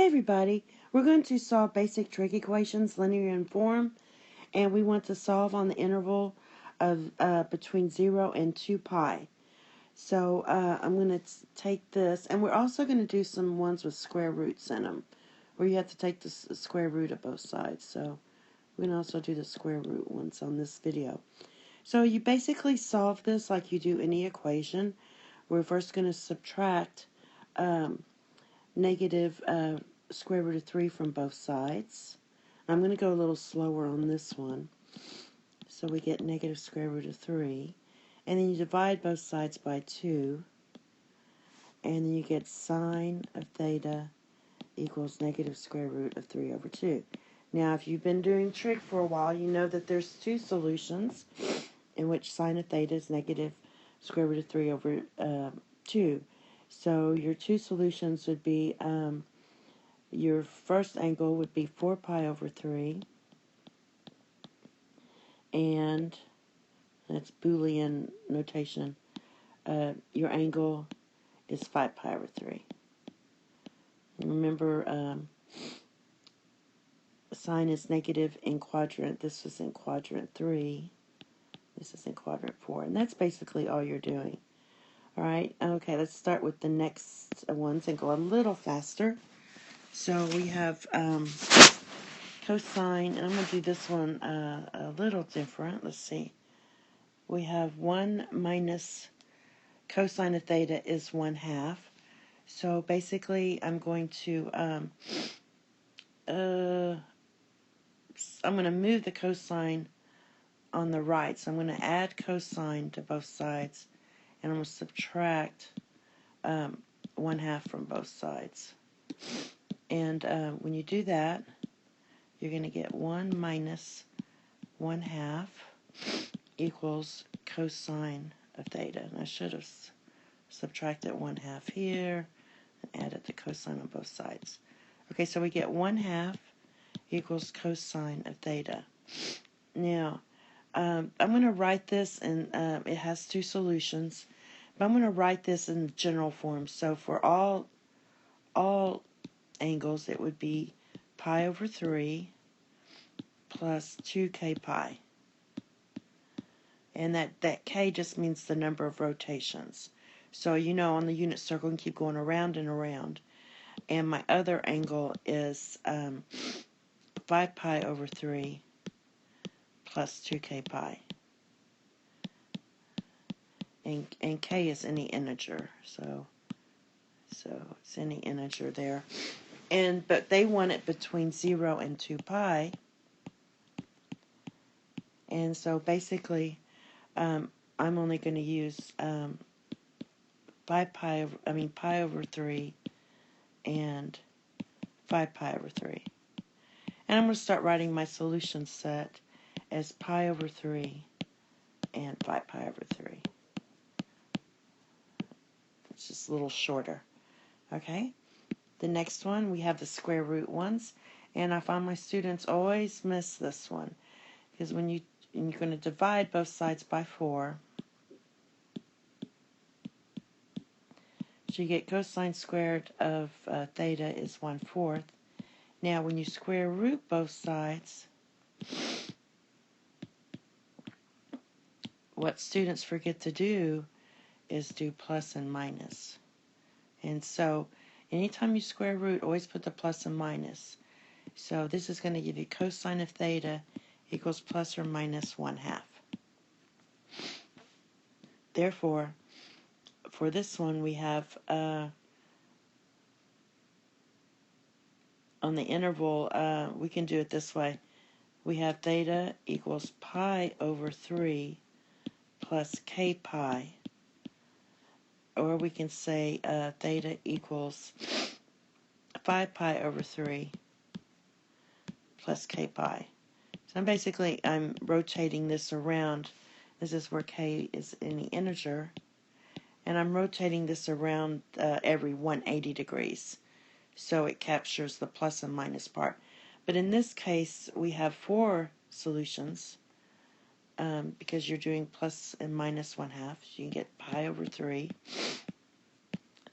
everybody, we're going to solve basic trig equations, linear in form, and we want to solve on the interval of between 0 and 2 pi. So I'm going to take this, and we're also going to do some ones with square roots in them, where you have to take the square root of both sides. So we're going to also do the square root ones on this video. So you basically solve this like you do any equation. We're first going to subtract negative square root of 3 from both sides. I'm going to go a little slower on this one. So we get negative square root of 3. And then you divide both sides by 2. And then you get sine of theta equals negative square root of 3 over 2. Now, if you've been doing trig for a while, you know that there's two solutions in which sine of theta is negative square root of 3 over 2. So your two solutions would be, your first angle would be 4 pi over 3, and that's Boolean notation. Your angle is 5 pi over 3. Remember, sine is negative in quadrant. This is in quadrant 3. This is in quadrant 4. And that's basically all you're doing. All right, okay, let's start with the next ones and go a little faster. So we have cosine, and I'm going to do this one a little different. Let's see. We have 1 minus cosine of theta is 1/2. So basically, I'm going to move the cosine on the right. So I'm going to add cosine to both sides, and I'm going to subtract 1/2 from both sides. And when you do that, you're going to get 1 minus 1/2 equals cosine of theta. And I should have subtracted 1/2 here and added the cosine on both sides. Okay, so we get 1/2 equals cosine of theta. Now, I'm going to write this, and it has two solutions, but I'm going to write this in general form. So for all angles, it would be pi over 3 plus 2k pi. And that k just means the number of rotations. So, you know, on the unit circle, and keep going around and around. And my other angle is 5 pi over 3 plus 2k pi. And k is any integer, so it's any integer there. But they want it between 0 and 2 pi. And so basically, I'm only going to use pi over 3 and 5 pi over 3. And I'm going to start writing my solution set as pi over 3 and 5 pi over 3. It's just a little shorter. Okay? The next one, we have the square root ones. And I find my students always miss this one, because when you're going to divide both sides by 4, so you get cosine squared of theta is 1/4. Now, when you square root both sides, what students forget to do is do plus and minus. And so, anytime you square root, always put the plus and minus. So this is going to give you cosine of theta equals plus or minus 1/2. Therefore, for this one, we have on the interval, we can do it this way. We have theta equals pi over 3 plus k pi. Or we can say theta equals 5 pi over 3 plus k pi. So I'm rotating this around. This is where k is any integer. And I'm rotating this around every 180 degrees. So it captures the plus and minus part. But in this case, we have 4 solutions. Because you're doing plus and minus 1/2. So you can get pi over 3,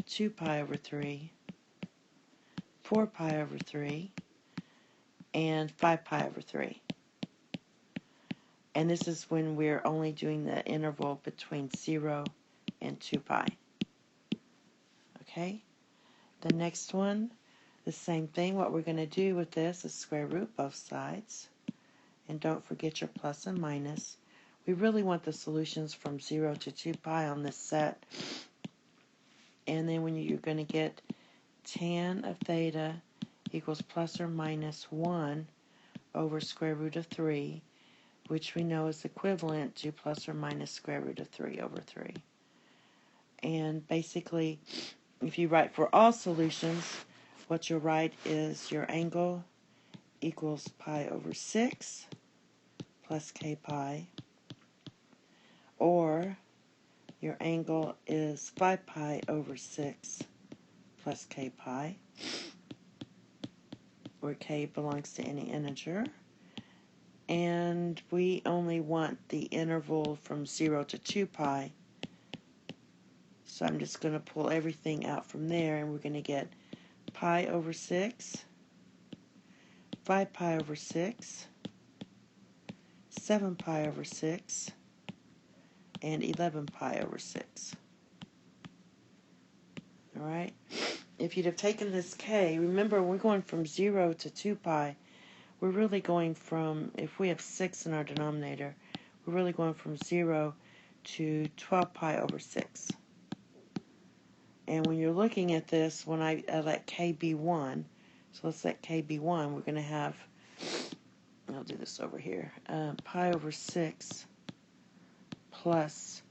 2 pi over 3, 4 pi over 3, and 5 pi over 3. And this is when we're only doing the interval between 0 and 2 pi. Okay? The next one, the same thing. What we're going to do with this is square root both sides. And don't forget your plus and minus. We really want the solutions from 0 to 2 pi on this set. And then when you're going to get tan of theta equals plus or minus 1 over square root of 3, which we know is equivalent to plus or minus square root of 3 over 3. And basically, if you write for all solutions, what you'll write is your angle equals pi over 6 plus k pi, or your angle is 5 pi over 6 plus k pi, where k belongs to any integer. And we only want the interval from 0 to 2 pi. So I'm just going to pull everything out from there, and we're going to get pi over 6, 5 pi over 6, 7 pi over 6, and 11 pi over 6. Alright? If you'd have taken this k, remember we're going from 0 to 2 pi. We're really going from, if we have 6 in our denominator, we're really going from 0 to 12 pi over 6. And when you're looking at this, when I let k be 1, so let's let k be 1, we're going to have, I'll do this over here, pi over 6 plus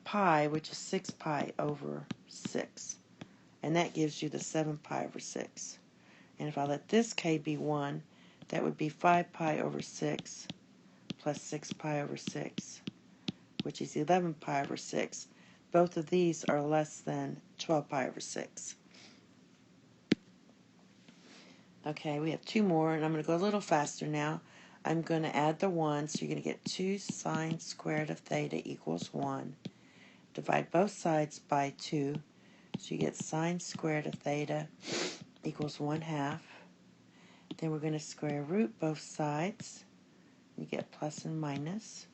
pi, which is 6 pi over 6. And that gives you the 7 pi over 6. And if I let this k be 1, that would be 5 pi over 6 plus 6 pi over 6, which is 11 pi over 6. Both of these are less than 12 pi over 6. Okay, we have two more, and I'm going to go a little faster now. I'm going to add the 1, so you're going to get 2 sine squared of theta equals 1. Divide both sides by 2, so you get sine squared of theta equals 1/2. Then we're going to square root both sides. You get plus and minus.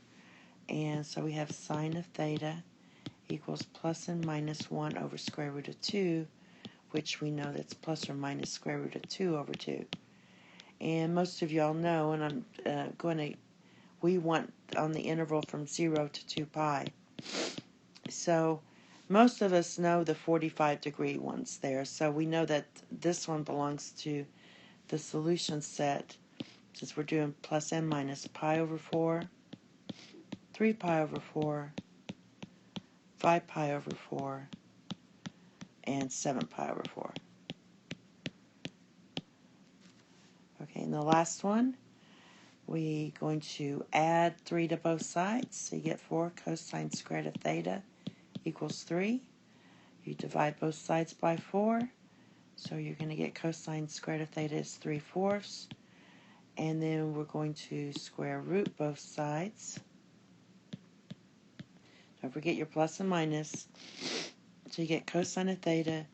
And so we have sine of theta equals plus and minus 1 over square root of 2, which we know that's plus or minus square root of 2 over 2. And most of y'all know, and we want on the interval from 0 to 2 pi. So most of us know the 45-degree ones there. So we know that this one belongs to the solution set, since we're doing plus and minus pi over 4, 3 pi over 4, 5 pi over 4, and 7 pi over 4. Okay, and the last one, we're going to add 3 to both sides. So you get 4 cosine squared of theta equals 3. You divide both sides by 4. So you're going to get cosine squared of theta is 3/4. And then we're going to square root both sides. Don't forget your plus and minus. So you get cosine of theta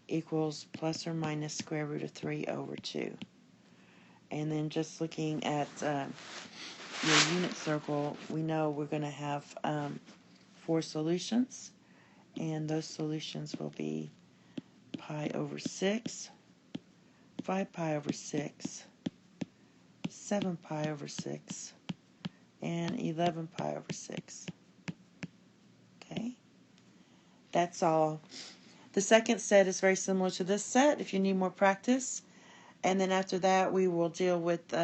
equals plus or minus square root of 3 over 2. And then just looking at your unit circle, we know we're going to have 4 solutions. And those solutions will be pi over 6, 5 pi over 6, 7 pi over 6, and 11 pi over 6. Okay, that's all. The second set is very similar to this set if you need more practice. And then after that, we will deal with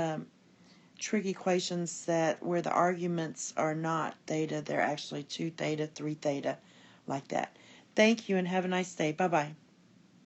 trig equations where the arguments are not theta, they're actually 2 theta, 3 theta, like that. Thank you and have a nice day. Bye-bye.